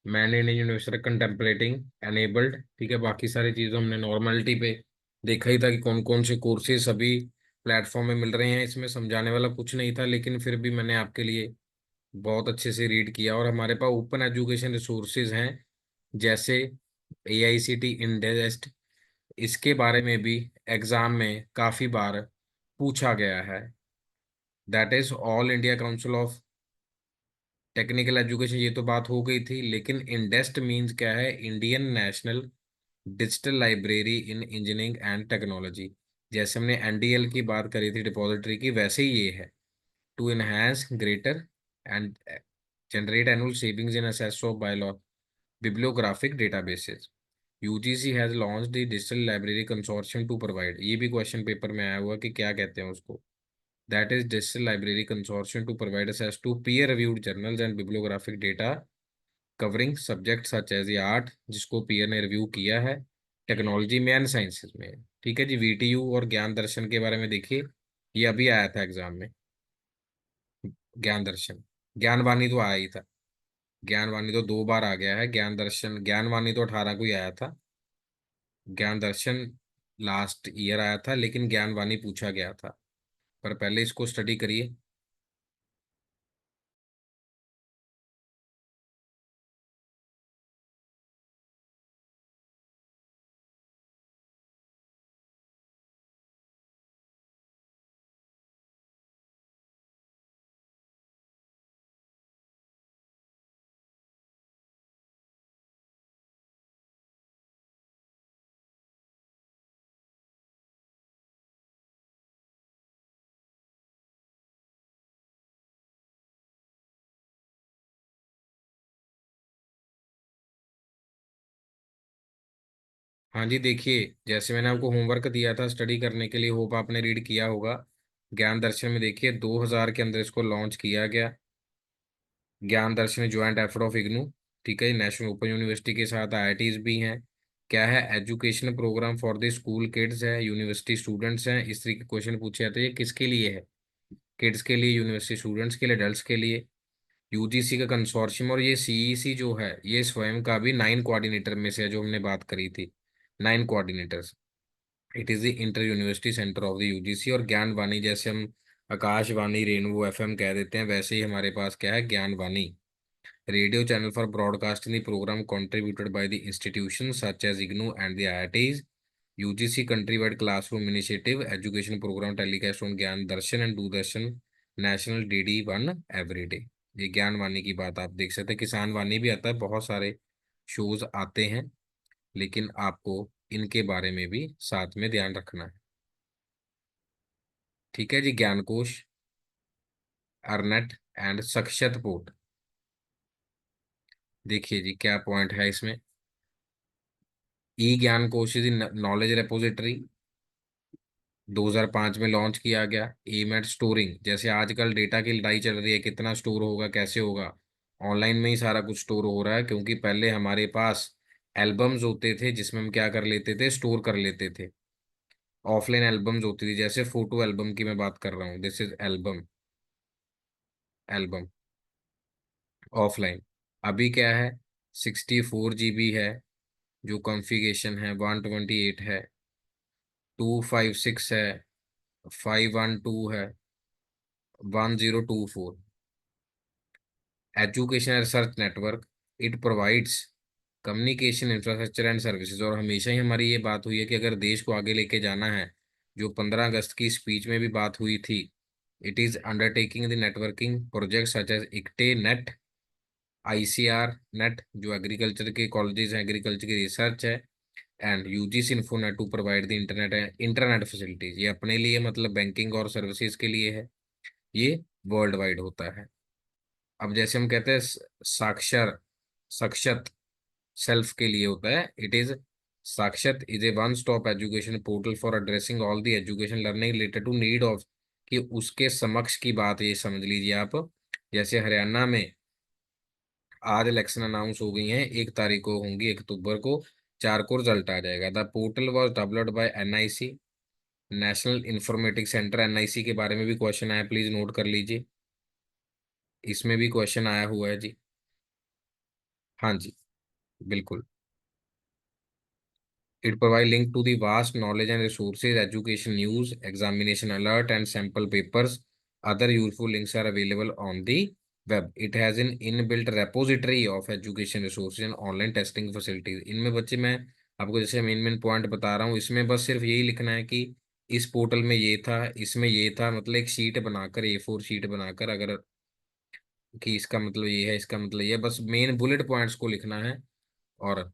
Man Indian university contemplating enabled, ठीक है। बाकी सारी चीज़ों हमने नॉर्मलिटी पे देखा ही था कि कौन कौन से कोर्सेज सभी प्लेटफॉर्म में मिल रहे हैं। इसमें समझाने वाला कुछ नहीं था, लेकिन फिर भी मैंने आपके लिए बहुत अच्छे से रीड किया। और हमारे पास ओपन एजुकेशन रिसोर्सेज हैं, जैसे AICT इंडेस्ट। इसके बारे में भी एग्जाम में काफ़ी बार पूछा गया है। That is all India council of technical education. ये तो बात हो गई थी, लेकिन इंडेस्ट मीन्स क्या है? Indian national digital library in engineering and technology. जैसे हमने NDL की बात करी थी डिपॉजिटरी की, वैसे ही ये है। To enhance greater and generate annual savings in access of biolo bibliographic databases, UGC has launch the digital library consortium to provide. ये भी क्वेश्चन पेपर में आया हुआ कि क्या कहते हैं उसको। That is digital library consortium to provide access to peer reviewed journals and bibliographic data covering subject such as ये आर्ट, जिसको पीयर ने रिव्यू किया है, टेक्नोलॉजी में एंड साइंसेज में। ठीक है जी। VTU और ज्ञान दर्शन के बारे में देखिए, ये अभी आया था एग्जाम में। ज्ञान दर्शन, ज्ञानवाणी तो आया ही था। ज्ञानवाणी तो 2 बार आ गया है। ज्ञान दर्शन, ज्ञानवाणी तो 18 को ही आया था। ज्ञान दर्शन लास्ट ईयर आया था, लेकिन ज्ञानवाणी पूछा गया था। पर पहले इसको स्टडी करिए। हाँ जी, देखिए, जैसे मैंने आपको होमवर्क दिया था स्टडी करने के लिए, होप आपने रीड किया होगा। ज्ञान दर्शन में देखिए 2000 के अंदर इसको लॉन्च किया गया। ज्ञान दर्शन ज्वाइंट एफर्ट ऑफ इग्नू, ठीक है, नेशनल ओपन यूनिवर्सिटी के साथ IITs भी हैं। क्या है? Educational program for the school kids है, यूनिवर्सिटी स्टूडेंट्स हैं। इस तरीके के क्वेश्चन पूछे जाते हैं। ये किसके लिए है? किड्स के लिए, यूनिवर्सिटी स्टूडेंट्स के लिए, एडल्ट्स के लिए। UGC का कंसोर्शियम, और ये CEC जो है, ये स्वयं का भी 9 कोऑर्डिनेटर में से है, जो हमने बात करी थी। 9 coordinators. It is the inter university centre of the UGC। और ज्ञानवाणी, जैसे हम आकाशवाणी, रेनबो FM कह देते हैं, वैसे ही हमारे पास क्या है? Gyanvani, radio channel for broadcasting the programme contributed by the institutions such as IGNOU and the IITs। UGC countrywide classroom initiative, education program telecast on Gyan Darshan and Doordarshan, national DD1 everyday. ये ज्ञानवाणी की बात आप देख सकते हैं। किसान वाणी भी आता है, बहुत सारे शोज आते हैं, लेकिन आपको इनके बारे में भी साथ में ध्यान रखना है। ठीक है जी। ज्ञानकोश, अर्नेट एंड सक्षत पोर्ट। देखिए जी, क्या पॉइंट है इसमें। ई ज्ञान कोश इज नॉलेज रेपोजिटरी, 2005 में लॉन्च किया गया। एम एट स्टोरिंग, जैसे आजकल डेटा की लड़ाई चल रही है, कितना स्टोर होगा, कैसे होगा। ऑनलाइन में ही सारा कुछ स्टोर हो रहा है, क्योंकि पहले हमारे पास एल्बम्स होते थे, जिसमें हम क्या कर लेते थे? स्टोर कर लेते थे। ऑफलाइन एल्बम्स होती थी, जैसे फोटो एल्बम की मैं बात कर रहा हूँ। This is album, album offline. अभी क्या है? 64 GB है, जो कॉन्फ़िगरेशन है। 128 है, 256 है, 512 है, 1024। Education research network, it provides communication infrastructure and services. और हमेशा ही हमारी ये बात हुई है कि अगर देश को आगे लेके जाना है, जो 15 अगस्त की स्पीच में भी बात हुई थी, it is undertaking the networking project such as इक्टे नेट, ICR नेट, जो एग्रीकल्चर के कॉलेजेस हैं, एग्रीकल्चर की रिसर्च है, and UGC Infonet to provide the internet facilities. ये अपने लिए, मतलब बैंकिंग और सर्विसेज के लिए है। ये वर्ल्ड वाइड होता है। अब जैसे हम कहते हैं साक्षर, सक्षत, सेल्फ के लिए होता है। It is Sakshat is a one stop education portal for addressing all the education learning related to need of. कि उसके समक्ष की बात ये समझ लीजिए आप। जैसे हरियाणा में आज इलेक्शन अनाउंस हो गई हैं, 1 तारीख को होंगी, 1 अक्टूबर को, 4 को रिजल्ट आ जाएगा। The portal was developed by NIC, national informatics centre. NIC के बारे में भी क्वेश्चन आया, प्लीज नोट कर लीजिए। इसमें भी क्वेश्चन आया हुआ है जी। हाँ जी, बिल्कुल। It provide link to the vast knowledge and resources, education news, examination alert, and sample papers. Other useful links are available on the web. It has an inbuilt repository of education resources and online testing facilities. इनमें बच्चे मैं आपको जैसे main main point बता रहा हूँ, इसमें बस सिर्फ यही लिखना है कि इस पोर्टल में ये था, इसमें ये था, मतलब एक शीट बनाकर, A4 शीट बनाकर, अगर कि इसका मतलब ये है, इसका मतलब ये है, बस मेन बुलेट पॉइंट्स को लिखना है और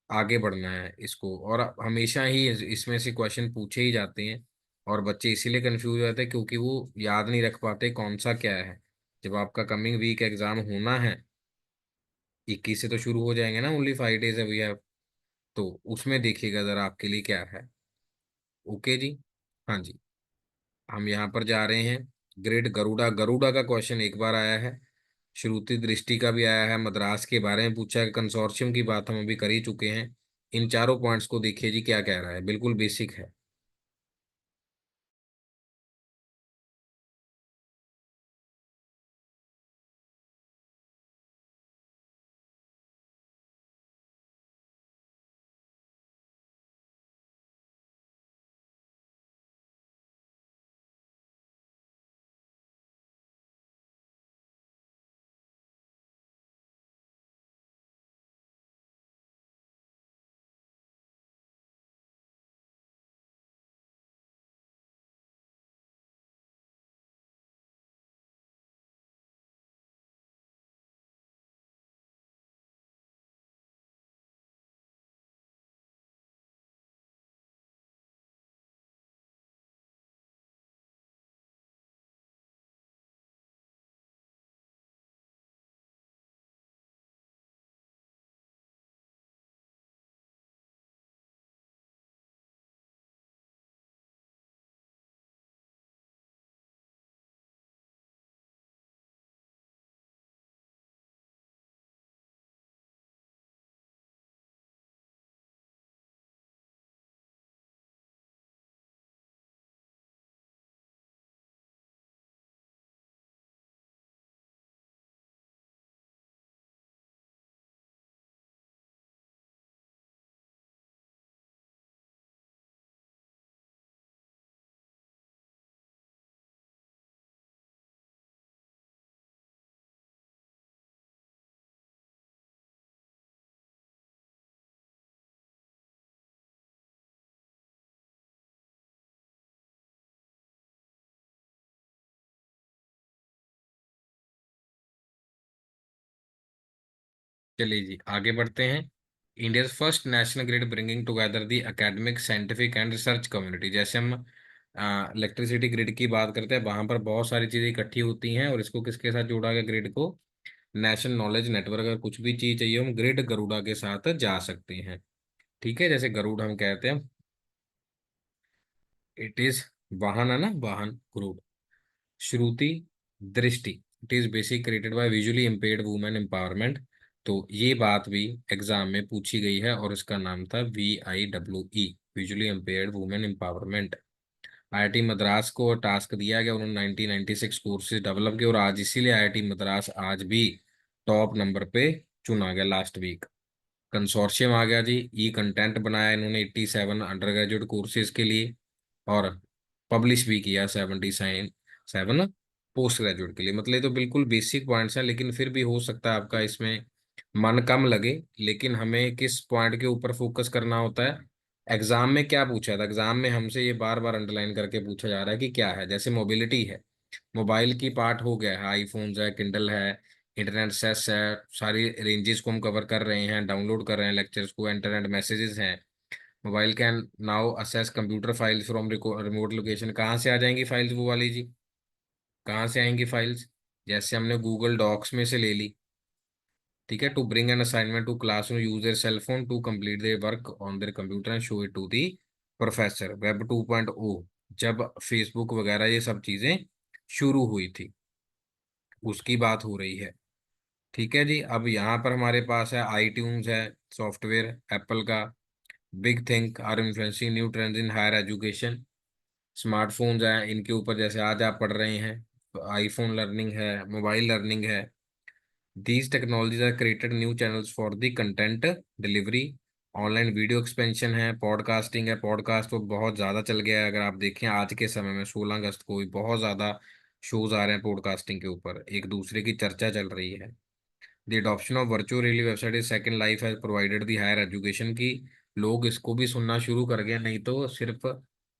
आगे बढ़ना है इसको। और हमेशा ही इसमें से क्वेश्चन पूछे ही जाते हैं, और बच्चे इसीलिए कंफ्यूज हो जाते हैं क्योंकि वो याद नहीं रख पाते कौन सा क्या है। जब आपका कमिंग वीक एग्जाम होना है, 21 से तो शुरू हो जाएंगे ना, ओनली 5 डेज अभी है, तो उसमें देखिएगा जरा आपके लिए क्या है। ओके जी। हाँ जी। हम यहाँ पर जा रहे हैं। ग्रेट गरुड़ा, गरुड़ा का क्वेश्चन एक बार आया है, श्रुति दृष्टि का भी आया है, मद्रास के बारे में पूछा है, कंसोर्शियम की बात हम अभी कर ही चुके हैं। इन चारों पॉइंट्स को देखिए जी क्या कह रहा है, बिल्कुल बेसिक है। चलिए जी आगे बढ़ते हैं। India first national grid bringing together the academic scientific and research community. जैसे हम इलेक्ट्रिसिटी ग्रिड की बात करते हैं, वहां पर बहुत सारी चीजें इकट्ठी होती हैं, और इसको किसके साथ जोड़ा गया, ग्रिड को नेशनल नॉलेज नेटवर्क। अगर कुछ भी चीज चाहिए हम ग्रिड गरुड़ा के साथ जा सकते हैं। ठीक है, जैसे गरुड़ हम कहते हैं, इट इज वाहन है ना, वाहन गरुड़। श्रुति दृष्टि, it is basic created by visually impaired women empowerment. तो ये बात भी एग्जाम में पूछी गई है, और इसका नाम था VIWE, visually impaired women empowerment. IIT Madras को टास्क दिया गया, उन्होंने 1996 कोर्सेज डेवलप किए, और आज इसीलिए IIT मद्रास आज भी टॉप नंबर पे चुना गया लास्ट वीक। कंसोर्शियम आ गया जी, ई कंटेंट बनाया इन्होंने 87 अंडर ग्रेजुएट कोर्सेज के लिए, और पब्लिश भी किया 77 पोस्ट ग्रेजुएट के लिए। मतलब ये तो बिल्कुल बेसिक पॉइंट्स हैं, लेकिन फिर भी हो सकता है आपका इसमें मन कम लगे। लेकिन हमें किस पॉइंट के ऊपर फोकस करना होता है, एग्जाम में क्या पूछा था, एग्जाम में हमसे ये बार बार अंडरलाइन करके पूछा जा रहा है कि क्या है। जैसे मोबिलिटी है, मोबाइल की पार्ट हो गया है, आईफोन्स है, किंडल है, इंटरनेट सेस है, सारी रेंजेस को हम कवर कर रहे हैं, डाउनलोड कर रहे हैं लेक्चर्स को, इंटरनेट मैसेजेस हैं। Mobile can now assess computer files from remote location. कहाँ से आ जाएंगी फाइल्स वो वाली जी, कहाँ से आएंगी फाइल्स, जैसे हमने गूगल डॉक्स में से ले ली। ठीक है, to bring an assignment to classroom use their cell phone to complete their work on their computer and show it to the professor. Web 2.0, जब फेसबुक वगैरह ये सब चीजें शुरू हुई थी, उसकी बात हो रही है। ठीक है जी, अब यहाँ पर हमारे पास है iTunes है, सॉफ्टवेयर एप्पल का। Big think are influencing new trends in higher education. Smartphones हैं, इनके ऊपर जैसे आज आप पढ़ रहे हैं, आईफोन लर्निंग है, मोबाइल लर्निंग है। These technologies are created new channels for the content delivery. Online video expansion है, पॉडकास्टिंग है। पॉडकास्ट तो बहुत ज़्यादा चल गया है, अगर आप देखें आज के समय में 16 अगस्त को भी बहुत ज़्यादा शोज आ रहे हैं पॉडकास्टिंग के ऊपर, एक दूसरे की चर्चा चल रही है। The adoption of virtual reality website is second life has provided the higher education की। लोग इसको भी सुनना शुरू कर गए, नहीं तो सिर्फ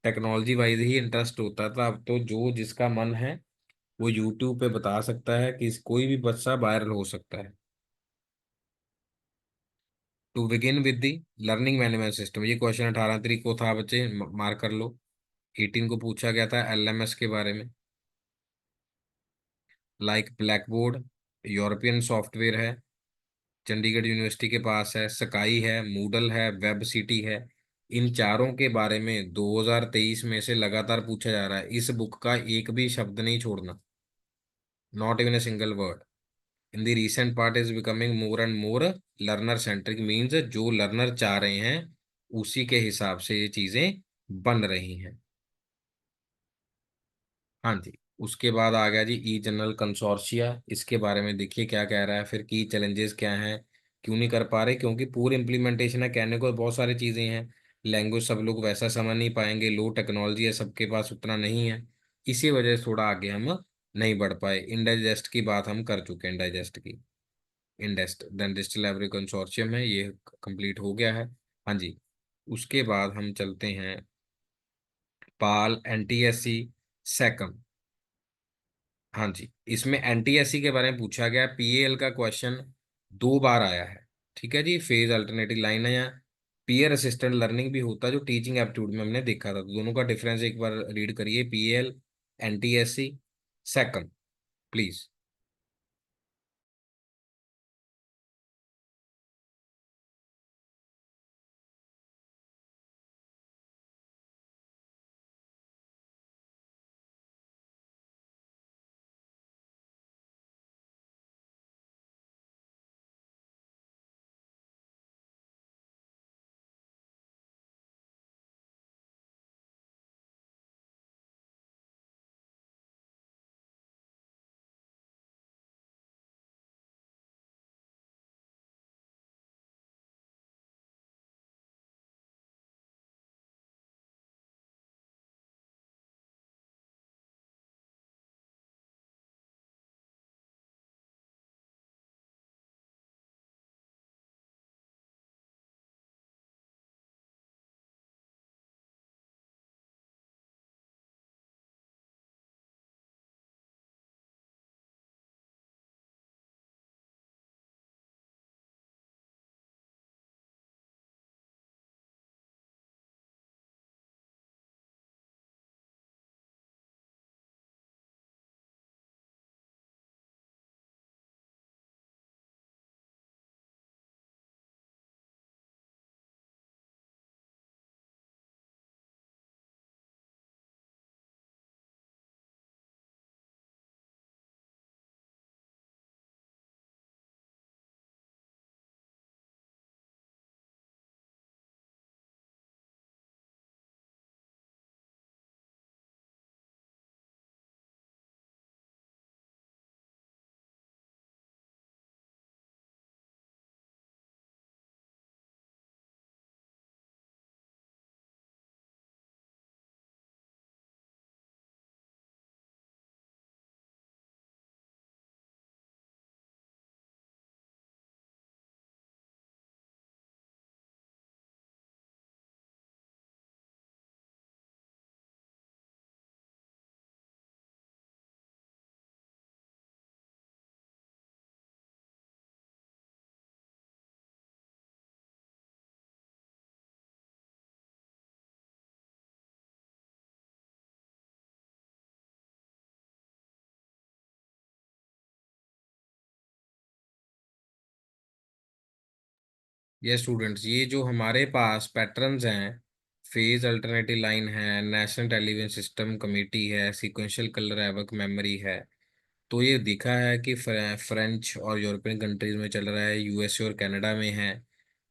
टेक्नोलॉजी वाइज ही इंटरेस्ट होता था, अब तो जो जिसका मन है वो यूट्यूब पे बता सकता है कि कोई भी बच्चा वायरल हो सकता है। To begin with the learning management system, ये क्वेश्चन 18 तारीख को था बच्चे, मार्क कर लो। 18 को पूछा गया था एलएमएस के बारे में। Like black board European software है, चंडीगढ़ यूनिवर्सिटी के पास है, स्काई है, मूडल है, वेब सिटी है। इन चारों के बारे में 2023 में से लगातार पूछा जा रहा है, इस बुक का एक भी शब्द नहीं छोड़ना, not even a single word. In the recent part is becoming more and more learner centric, means जो लर्नर चाह रहे हैं उसी के हिसाब से ये चीजें बन रही हैं। हाँ जी। उसके बाद आ गया जी ई जनरल कंसोर्शिया, इसके बारे में देखिए क्या कह रहा है, फिर की चैलेंजेस क्या हैं, क्यों नहीं कर पा रहे, क्योंकि पूरी इंप्लीमेंटेशन है, कहने को बहुत सारी चीज़ें हैं, लैंग्वेज सब लोग वैसा समझ नहीं पाएंगे, लो टेक्नोलॉजी है सबके पास, उतना नहीं है, इसी वजह से थोड़ा आगे हम नहीं बढ़ पाए। इंडाइजेस्ट की बात हम कर चुके हैं, इंडाइजेस्ट की। इंडेस्ट देन डिजिटल लाइब्रेरी कंसोर्शियम है, ये कंप्लीट हो गया है। हाँ जी। उसके बाद हम चलते हैं पाल एनटीएससी सैकम। हाँ जी, इसमें एनटीएससी के बारे में पूछा गया, पीएल का क्वेश्चन 2 बार आया है। ठीक है जी, फेज अल्टरनेटिव लाइन है यहाँ। पीयर असिस्टेंट लर्निंग भी होता है जो टीचिंग एप्टीट्यूड में हमने देखा था, तो दोनों का डिफरेंस एक बार रीड करिए, पीएल एनटीएससी सेकंड प्लीज। ये स्टूडेंट्स, ये जो हमारे पास पैटर्न्स हैं, फेज अल्टरनेटिव लाइन है, नेशनल टेलीविजन सिस्टम कमेटी है, सीक्वेंशियल कलर एवक मेमोरी है, तो ये दिखा है कि फ्रेंच और यूरोपियन कंट्रीज में चल रहा है, यूएसए और कनाडा में है।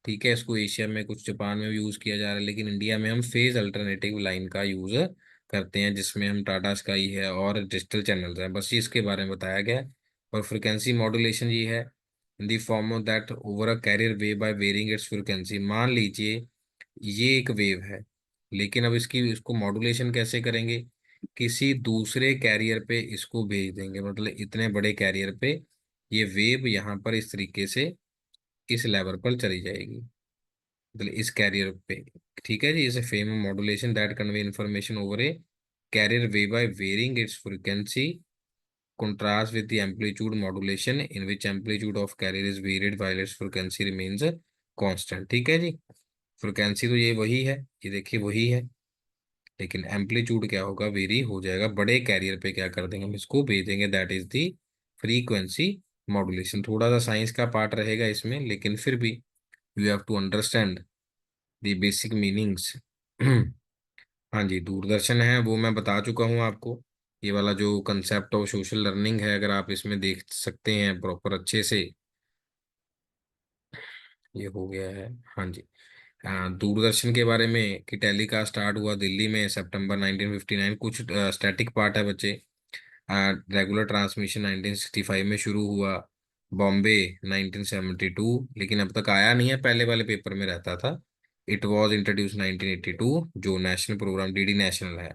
ठीक है, इसको एशिया में कुछ जापान में भी यूज़ किया जा रहा है, लेकिन इंडिया में हम फेज अल्टरनेटिव लाइन का यूज़ करते हैं, जिसमें हम टाटा स्काई है और डिजिटल चैनल्स हैं, बस ये इसके बारे में बताया गया है। और फ्रिक्वेंसी मॉड्यूलेशन ये है in the form of that over a carrier wave by varying its frequency. मान लीजिए ये एक वेव है, लेकिन अब इसको मॉड्यूलेशन कैसे करेंगे, किसी दूसरे कैरियर पे इसको भेज देंगे, मतलब इतने बड़े कैरियर पे ये वेव यहाँ पर इस तरीके से इस लेवल पर चली जाएगी, मतलब इस कैरियर पे। ठीक है जी, इसे fame modulation that convey information over A carrier wave by varying its frequency, contrast with the amplitude modulation in which amplitude of carrier is varied while its frequency remains constant। ठीक है जी, frequency तो ये वही है, ये देखिए वही है, लेकिन एम्पलीट्यूड क्या होगा, वेरी हो जाएगा। बड़े कैरियर पे क्या कर देंगे, हम इसको भेज देंगे, that is the frequency modulation. थोड़ा सा साइंस का पार्ट रहेगा इसमें, लेकिन फिर भी you have to understand the basic meanings. हाँ जी, दूरदर्शन है वो मैं बता चुका हूँ आपको। ये वाला जो कंसेप्ट ऑफ सोशल लर्निंग है, अगर आप इसमें देख सकते हैं प्रॉपर अच्छे से, ये हो गया है। हाँ जी, दूरदर्शन के बारे में कि टेलीकास्ट स्टार्ट हुआ दिल्ली में सितंबर 1959। कुछ स्टैटिक पार्ट है बच्चे। रेगुलर ट्रांसमिशन 1965 में शुरू हुआ, बॉम्बे 1972, लेकिन अब तक आया नहीं है, पहले वाले पेपर में रहता था। इट वाज इंट्रोड्यूस 1982, जो नेशनल प्रोग्राम डीडी नेशनल है।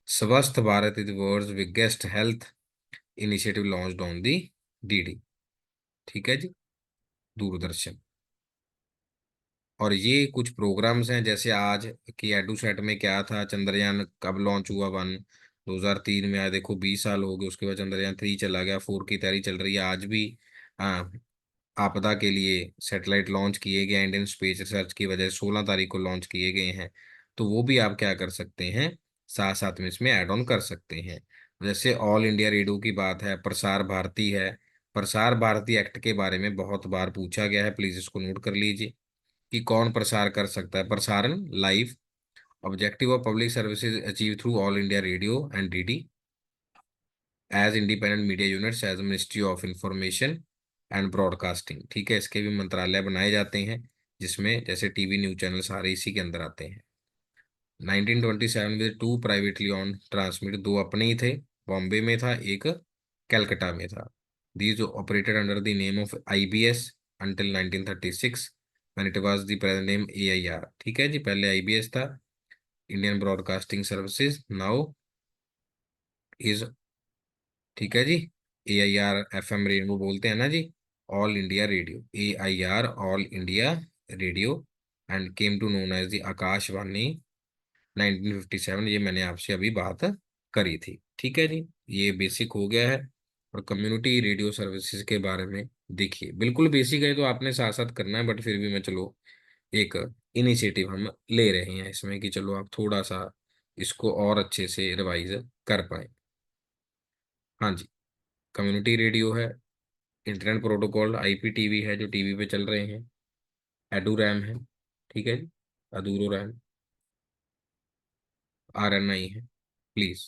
Swasth Bharat is world's biggest health initiative launched on the DD. ठीक है जी, दूरदर्शन। और ये कुछ प्रोग्राम्स हैं, जैसे आज की एडुसेट में क्या था, चंद्रयान कब लॉन्च हुआ, 1 2003 में आया, देखो 20 साल हो गए। उसके बाद चंद्रयान 3 चला गया, 4 की तैयारी चल रही है आज भी। आ, आपदा के लिए सैटेलाइट लॉन्च किए गए, इंडियन स्पेस रिसर्च की वजह से 16 तारीख को लॉन्च किए गए हैं। तो वो भी आप क्या कर सकते हैं, साथ साथ में इसमें ऐड ऑन कर सकते हैं। जैसे ऑल इंडिया रेडियो की बात है, प्रसार भारती है। प्रसार भारती एक्ट के बारे में बहुत बार पूछा गया है, प्लीज इसको नोट कर लीजिए कि कौन प्रसार कर सकता है। प्रसारण live, objective of public services achieve through All India radio and DD as independent media units as Ministry of Information and Broadcasting. ठीक है, इसके भी मंत्रालय बनाए जाते हैं, जिसमें जैसे टीवी न्यूज चैनल सारे इसी के अंदर आते हैं। 1927 में 2 प्राइवेटली ऑन ट्रांसमिट, दो अपने ही थे, बॉम्बे में था एक, कलकत्ता में था। These operated under the name of IBS until 1936 when it was the present name AIR. ठीक है जी, पहले आईबीएस था, Indian broadcasting services, now is, ठीक है जी, A I R F M radio बोलते हैं ना जी, all India radio, A I R all India radio, and came to known as the Akashvani 1957। ये मैंने आपसे अभी बात करी थी। ठीक है जी, ये बेसिक हो गया है। और कम्युनिटी रेडियो सर्विसेज के बारे में देखिए, बिल्कुल बेसिक है तो आपने साथ साथ करना है, बट फिर भी मैं चलो एक इनिशिएटिव हम ले रहे हैं इसमें कि चलो आप थोड़ा सा इसको और अच्छे से रिवाइज कर पाए। हाँ जी, कम्युनिटी रेडियो है, इंटरनेट प्रोटोकॉल आईपीटीवी है जो टीवी पे चल रहे हैं, एडू रैम है, ठीक है जी, अदूरो रैम, आरएनआई है, प्लीज।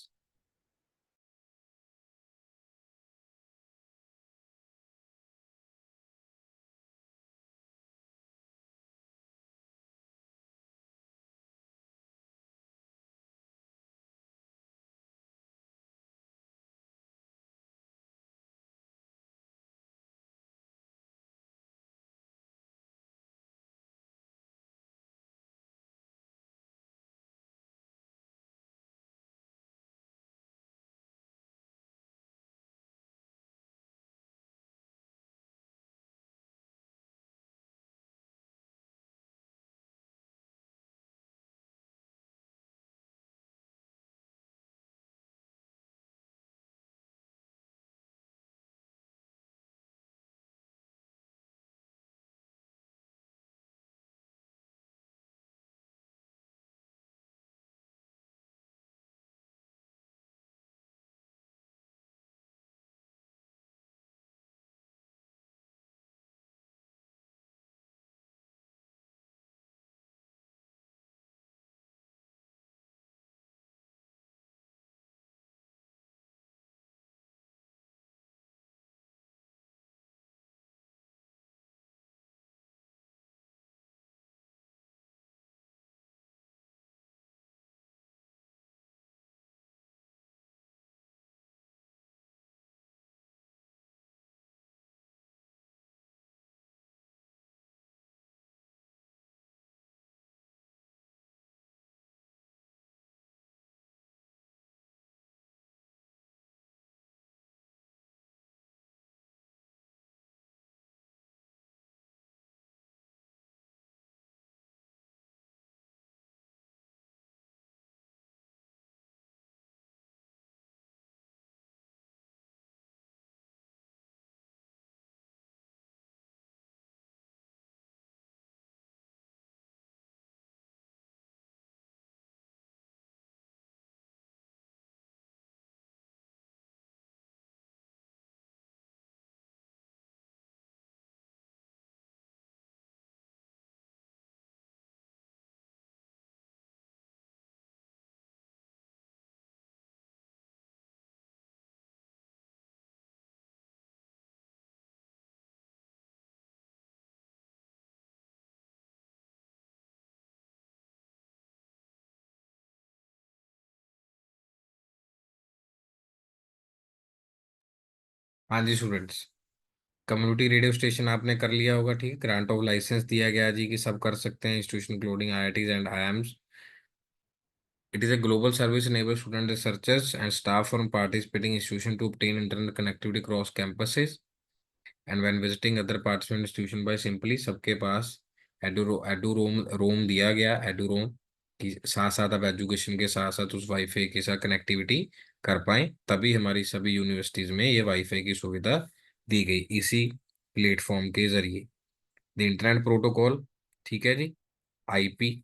हाँ जी स्टूडेंट्स, कम्युनिटी रेडियो स्टेशन आपने कर लिया होगा, ठीक है। ग्रांट ऑफ लाइसेंस दिया गया जी कि सब कर सकते हैं, institution including IITs and IIMs. It is a global service enable student researchers and staff from participating institution to obtain internet connectivity across campuses and when visiting other participating institution by simply सबके पास edu रोम दिया गया, edu रोम कि साथ साथ आप education के साथ साथ उस वाईफाई के साथ कनेक्टिविटी कर पाएं, तभी हमारी सभी यूनिवर्सिटीज में ये वाईफाई की सुविधा दी गई इसी प्लेटफॉर्म के जरिए। द इंटरनेट प्रोटोकॉल, ठीक है जी। आईपी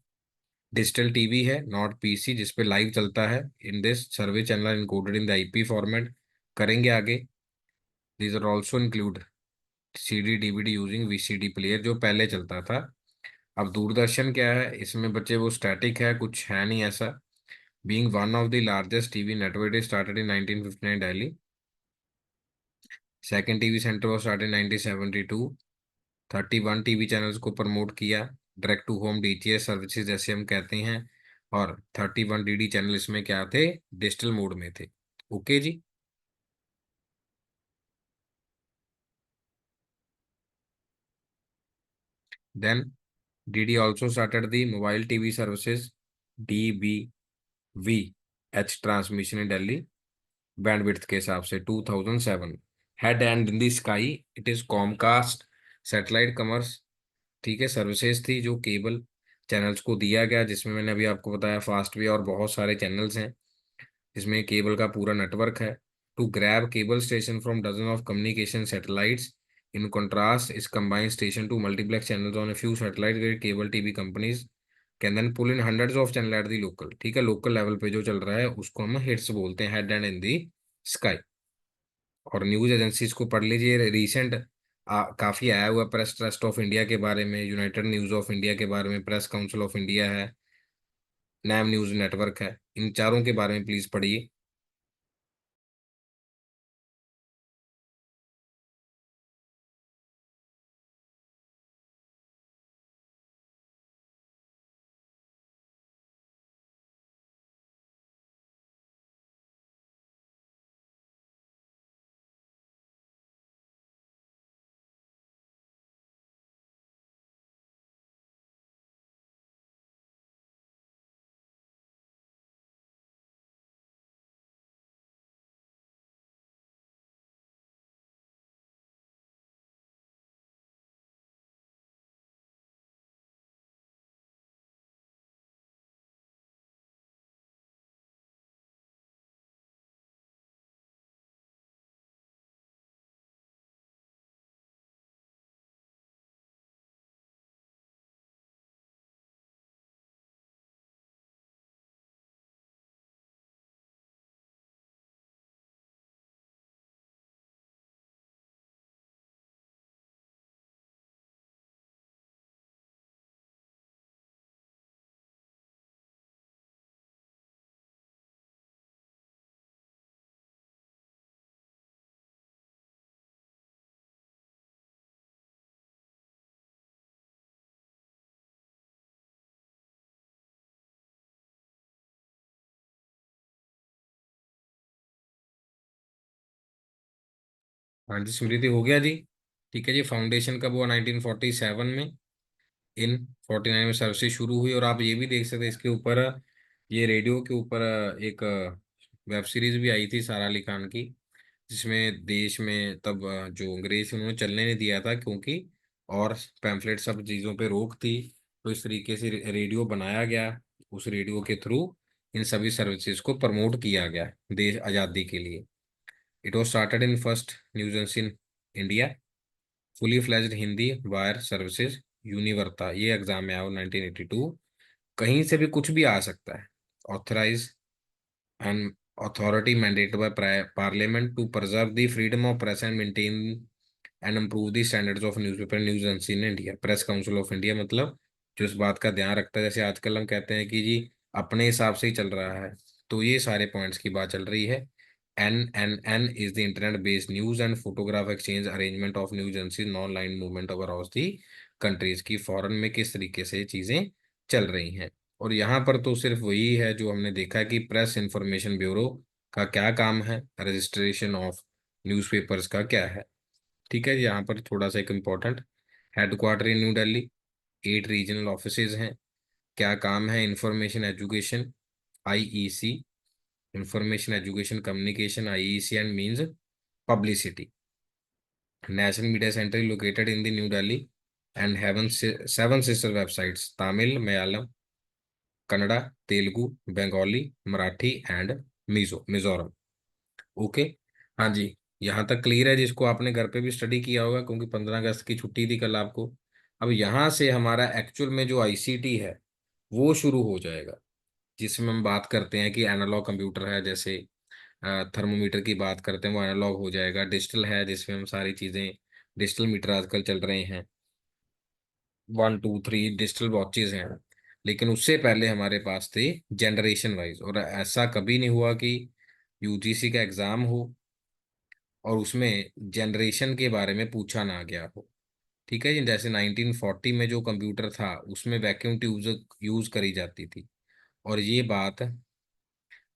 डिजिटल टीवी है, नॉट पीसी, जिसपे लाइव चलता है। In this survey channel encoded in the IP format करेंगे आगे। These are also include CD DVD using VCD player, जो पहले चलता था। अब दूरदर्शन क्या है इसमें बच्चे, वो स्टैटिक है, कुछ है नहीं ऐसा। Being one of the largest TV network, it started in 1959 Delhi. Second TV centre was started in 1972। 31 TV channels को प्रमोट किया, direct to home DTH services जैसे हम कहते हैं। और 31 डीडी चैनल इसमें क्या थे, डिजिटल मोड में थे। ओके जी। Then DD also started the mobile TV services, DBV H transmission in Delhi, bandwidth के हिसाब से 2007। Head and in the sky, it is Comcast satellite commerce, ठीक है, सर्विसेज थी जो केबल चैनल्स को दिया गया, जिसमें मैंने अभी आपको बताया फास्ट वे और बहुत सारे चैनल्स हैं। इसमें केबल का पूरा नेटवर्क है। To grab cable station from dozen of communication satellites, in contrast इस combined station to multiplex channels on a few satellite grade cable TV companies can then pull in hundreds of channel at the local, ठीक है, local level पे जो चल रहा है उसको हम हिट्स बोलते हैं, head and in the sky. और न्यूज एजेंसीज को पढ़ लीजिए, रिसेंट काफी आया हुआ, प्रेस ट्रस्ट ऑफ इंडिया के बारे में, यूनाइटेड न्यूज ऑफ इंडिया के बारे में, प्रेस काउंसिल ऑफ इंडिया है, नैम न्यूज नेटवर्क है, इन चारों के बारे में प्लीज पढ़िए। हाँ जी स्मृति, हो गया जी। ठीक है जी, फाउंडेशन कब हुआ, 1947 में। इन 49 में सर्विस शुरू हुई। और आप ये भी देख सकते हैं इसके ऊपर, ये रेडियो के ऊपर एक वेब सीरीज भी आई थी सारा अली खान की, जिसमें देश में तब जो अंग्रेज थे, उन्होंने चलने नहीं दिया था क्योंकि और पैम्फलेट सब चीज़ों पे रोक थी। तो इस तरीके से रेडियो बनाया गया, उस रेडियो के थ्रू इन सभी सर्विसेज को प्रमोट किया गया देश आज़ादी के लिए। It was started in first news in India, fully fledged Hindi wire services, Univarta, ये एग्जाम में आया 1982। कहीं से भी कुछ भी आ सकता है। Authorise and authority mandated by parliament to preserve the freedom of press and maintain and improve the standards of newspaper news agency in India। Press council of India मतलब जो इस बात का ध्यान रखता है, जैसे आजकल हम कहते हैं कि जी अपने हिसाब से ही चल रहा है, तो ये सारे पॉइंट्स की बात चल रही है। NNN is the internet based news and photograph exchange arrangement of news agency non line movement across the countries की, फॉरेन में किस तरीके से चीजें चल रही हैं। और यहाँ पर तो सिर्फ वही है जो हमने देखा कि प्रेस इंफॉर्मेशन ब्यूरो का क्या काम है, रजिस्ट्रेशन ऑफ न्यूज़पेपर्स का क्या है। ठीक है जी, यहाँ पर थोड़ा सा एक important, headquarter in New Delhi, 8 regional offices हैं। क्या काम है, information education, IEC, information education communication, IEC and means publicity. National media centre located in the New Delhi and having 7 sister websites, Tamil, Malayalam, Kannada, Telugu, Bengali, Marathi and Mizoram. Okay. हाँ जी, यहाँ तक क्लियर है जिसको आपने घर पे भी स्टडी किया होगा, क्योंकि 15 अगस्त की छुट्टी थी कल आपको। अब यहाँ से हमारा एक्चुअल में जो आईसीटी है वो शुरू हो जाएगा, जिसमें हम बात करते हैं कि एनालॉग कंप्यूटर है, जैसे थर्मोमीटर की बात करते हैं वो एनालॉग हो जाएगा। डिजिटल है जिसमें हम सारी चीज़ें, डिजिटल मीटर आजकल चल रहे हैं, 1 2 3 डिजिटल वॉचेज हैं। लेकिन उससे पहले हमारे पास थे जनरेशन वाइज, और ऐसा कभी नहीं हुआ कि यूजीसी का एग्जाम हो और उसमें जनरेशन के बारे में पूछा ना गया हो। ठीक है जी, जैसे 1940 में जो कंप्यूटर था उसमें वैक्यूम ट्यूब यूज करी जाती थी, और ये बात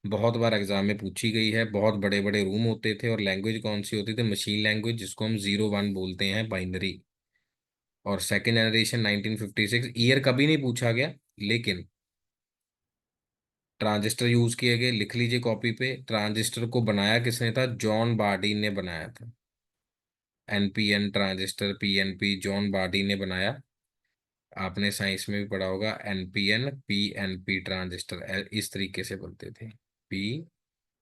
बहुत बार एग्जाम में पूछी गई है। बहुत बड़े बड़े रूम होते थे, और लैंग्वेज कौन सी होती थी, मशीन लैंग्वेज, जिसको हम 0 1 बोलते हैं, बाइनरी। और सेकेंड जनरेशन 1956, ईयर कभी नहीं पूछा गया, लेकिन ट्रांजिस्टर यूज किए गए। लिख लीजिए कॉपी पे, ट्रांजिस्टर को बनाया किसने था, जॉन बार्डी ने बनाया था। NPN transistor, PNP, John Bardi ने बनाया। आपने साइंस में भी पढ़ा होगा, एनपीएन पीएनपी ट्रांजिस्टर इस तरीके से बनते थे, P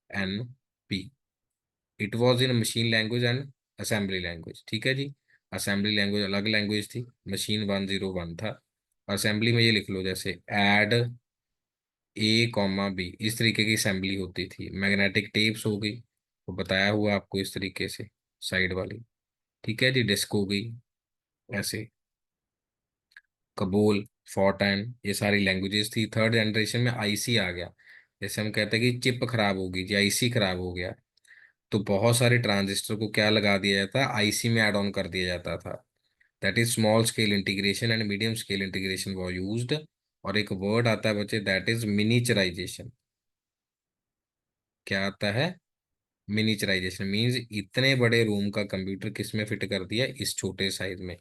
N P. It was in machine language and assembly language. ठीक है जी, असेंबली लैंग्वेज अलग लैंग्वेज थी, मशीन 101 था। असेंबली में ये लिख लो, जैसे एड A, B, इस तरीके की असेंबली होती थी। मैग्नेटिक टेप्स हो गई, वो बताया हुआ आपको इस तरीके से, साइड वाली। ठीक है जी, डिस्क हो गई ऐसे, कबोल, फोर्टैन, ये सारी लैंग्वेजेस थी। थर्ड जनरेशन में आईसी आ गया। जैसे हम कहते हैं कि चिप खराब होगी जी, आईसी खराब हो गया, तो बहुत सारे ट्रांजिस्टर को क्या लगा दिया जाता, आईसी में ऐड ऑन कर दिया जाता था। That is small scale integration and medium scale integration वो यूज्ड। और एक वर्ड आता है बच्चे, दैट इज मिनीचराइजेशन। क्या आता है, मिनीचराइजेशन मीन्स इतने बड़े रूम का कंप्यूटर किस में फिट कर दिया, इस छोटे साइज में।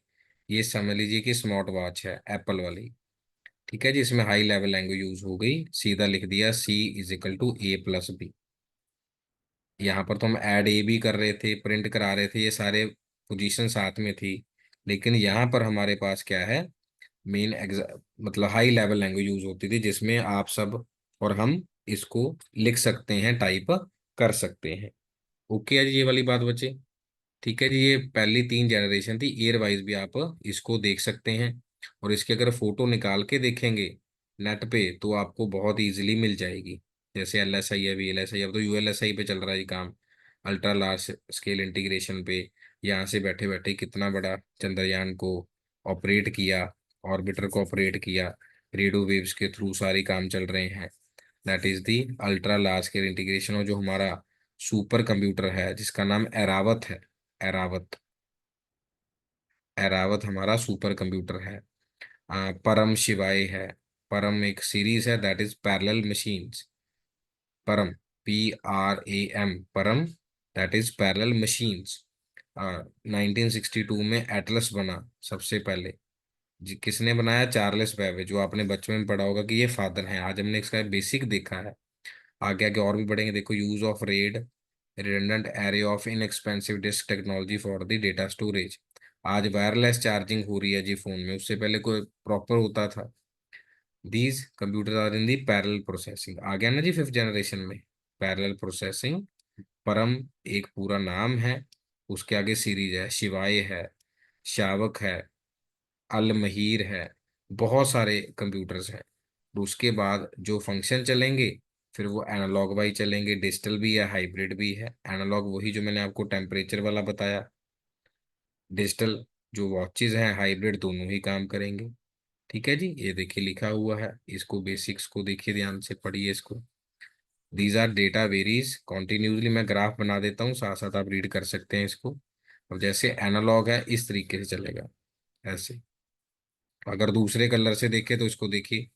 ये समझ लीजिए कि स्मार्ट वॉच है एप्पल वाली। ठीक है जी, इसमें हाई लेवल लैंग्वेज यूज हो गई, सीधा लिख दिया C = A+B। यहाँ पर तो हम ऐड ए भी कर रहे थे, प्रिंट करा रहे थे, ये सारे पोजीशन साथ में थी। लेकिन यहाँ पर हमारे पास क्या है, मेन मतलब हाई लेवल लैंग्वेज यूज होती थी, जिसमें आप सब और हम इसको लिख सकते हैं, टाइप कर सकते हैं। ओके है जी, ये वाली बात बचे। ठीक है जी, ये पहली 3 जनरेशन थी। ईयर वाइज भी आप इसको देख सकते हैं, और इसके अगर फोटो निकाल के देखेंगे नेट पे तो आपको बहुत इजीली मिल जाएगी। जैसे एलएसआई है, वीएलएसआई, अब तो यूएलएसआई पे चल रहा है ये काम, अल्ट्रा लार्ज स्केल इंटीग्रेशन पे। यहाँ से बैठे बैठे कितना बड़ा चंद्रयान को ऑपरेट किया, ऑर्बिटर को ऑपरेट किया, रेडियो वेव्स के थ्रू सारी काम चल रहे हैं। That is the ultra large scale integration. और जो हमारा सुपर कंप्यूटर है जिसका नाम एरावत है, एरावत, एरावत हमारा सुपर कंप्यूटर है। परम शिवाय है, परम एक सीरीज है, दैट इज पैरेलल मशीन्स। परम, PRAM, परम, दैट इज पैरेलल मशीन्स। 1962 में एटलस बना सबसे पहले। किसने बनाया, चार्ल्स बेबेज, जो आपने बचपन में पढ़ा होगा कि ये फादर हैं। आज हमने इसका बेसिक देखा है, आगे आगे और भी बढ़ेंगे। देखो, use of RAID redundant array of inexpensive disk technology for the data storage. आज वायरलेस चार्जिंग हो रही है जी फोन में, उससे पहले कोई प्रॉपर होता था। These computer are in the parallel processing, आ गया ना जी 5th जनरेशन में, पैरेलल प्रोसेसिंग। परम एक पूरा नाम है, उसके आगे सीरीज है, शिवाय है, शावक है, अल महीर है, बहुत सारे कंप्यूटर्स हैं। तो उसके बाद जो फंक्शन चलेंगे, फिर वो एनालॉग वाई चलेंगे, डिजिटल भी है, हाइब्रिड भी है। एनालॉग वही जो मैंने आपको टेम्परेचर वाला बताया, डिजिटल जो वॉचेज हैं, हाइब्रिड दोनों ही काम करेंगे। ठीक है जी, ये देखिए लिखा हुआ है, इसको बेसिक्स को देखिए, ध्यान से पढ़िए इसको। These are data varies continuously, मैं ग्राफ बना देता हूँ, साथ साथ आप रीड कर सकते हैं इसको। और जैसे एनालॉग है इस तरीके से चलेगा, ऐसे। अगर दूसरे कलर से देखे तो इसको देखिए,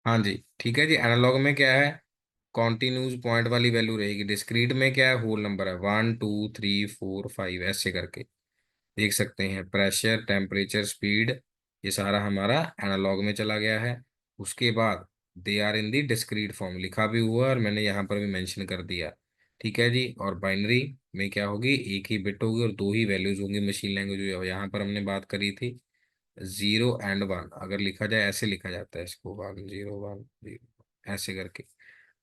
हाँ जी, ठीक है जी। एनालॉग में क्या है, कॉन्टिन्यूस पॉइंट वाली वैल्यू रहेगी। डिस्क्रीट में क्या है, होल नंबर है, 1 2 3 4 5 ऐसे करके देख सकते हैं। प्रेशर, टेम्परेचर, स्पीड, ये सारा हमारा एनालॉग में चला गया है। उसके बाद they are in the discrete form लिखा भी हुआ है, और मैंने यहाँ पर भी मेंशन कर दिया। ठीक है जी। और बाइनरी में क्या होगी, एक ही बिट होगी और दो ही वैल्यूज होंगी। मशीन लैंग्वेज यहाँ पर हमने बात करी थी, 0 एंड 1 अगर लिखा जाए, ऐसे लिखा जाता है इसको, 1 0 1 0 ऐसे करके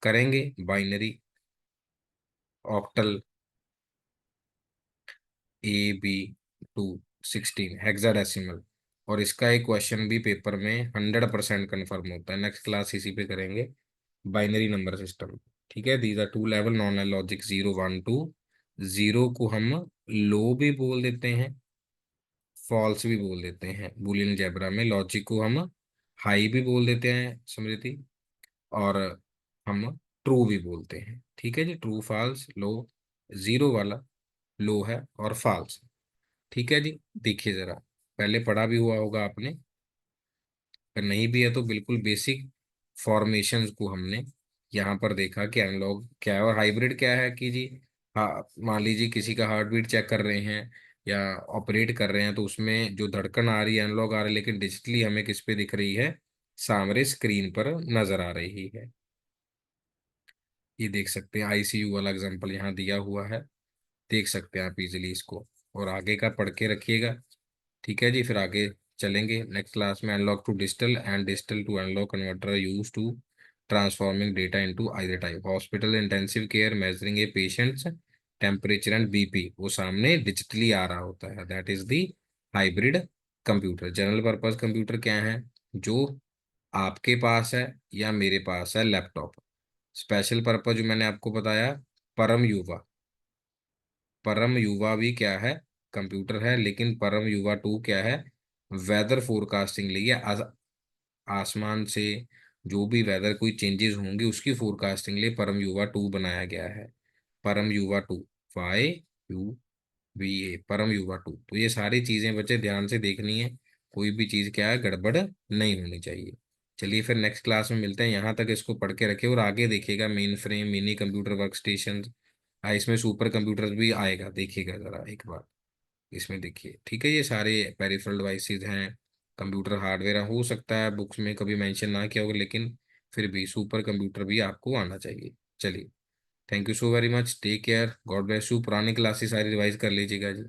करेंगे। Binary, octal, AB to 16, hexadecimal. और इसका एक क्वेश्चन भी पेपर में 100% कन्फर्म होता है। नेक्स्ट क्लास इसी पे करेंगे, बाइनरी नंबर सिस्टम। ठीक है, these are two level non logic, 0 1 2। Zero को हम लो भी बोल देते हैं, फॉल्स भी बोल देते हैं बुलियन जैब्रा में। लॉजिक को हम हाई भी बोल देते हैं स्मृति, और हम ट्रू भी बोलते हैं। ठीक है जी, ट्रू फॉल्स लो। जीरो वाला लो है और फॉल्स। ठीक है जी। देखिए जरा, पहले पढ़ा भी हुआ होगा आपने, अगर नहीं भी है तो बिल्कुल बेसिक फॉर्मेशंस को हमने यहाँ पर देखा कि एनालॉग क्या है और हाइब्रिड क्या है। कि जी हाँ, मान लीजिए किसी का हार्ट बीट चेक कर रहे हैं या ऑपरेट कर रहे हैं, तो उसमें जो धड़कन आ रही है एनालॉग आ रही है, लेकिन डिजिटली हमें किस पे दिख रही है, सामने स्क्रीन पर नजर आ रही है। ये देख सकते हैं, ICU वाला एग्जांपल यहाँ दिया हुआ है, देख सकते हैं आप इजीली इसको। और आगे का पढ़ के रखिएगा। ठीक है जी, फिर आगे चलेंगे नेक्स्ट क्लास में। Analogue to digital and digital to analogue converter use to transforming data into either type. Hospital intensive care measuring a patient's temperature and BP, वो सामने डिजिटली आ रहा होता है, that is the hybrid computer. General purpose computer क्या है, जो आपके पास है या मेरे पास है, लैपटॉप। स्पेशल पर्पस जो मैंने आपको बताया, परम युवा। परम युवा भी क्या है, कंप्यूटर है, लेकिन परम युवा 2 क्या है, वेदर फोरकास्टिंग लिए आसमान से जो भी वेदर कोई चेंजेस होंगे उसकी फोरकास्टिंग लिए परम युवा 2 बनाया गया है। परम युवा 2, YUVA, परम युवा 2। तो ये सारी चीजें बच्चे ध्यान से देखनी है, कोई भी चीज क्या है गड़बड़ नहीं होनी चाहिए। चलिए फिर नेक्स्ट क्लास में मिलते हैं, यहाँ तक इसको पढ़ के रखे और आगे देखिएगा main frame, mini computer work station. इसमें सुपर कंप्यूटर भी आएगा, देखिएगा जरा एक बार इसमें देखिए। ठीक है, ये सारे पेरिफेरल डिवाइसेस हैं, कंप्यूटर हार्डवेयर हो सकता है बुक्स में कभी मेंशन ना किया होगा, लेकिन फिर भी सुपर कंप्यूटर भी आपको आना चाहिए। चलिए, thank you so very much, take care, God bless you. पुरानी क्लासेस सारी रिवाइज कर लीजिएगा जी।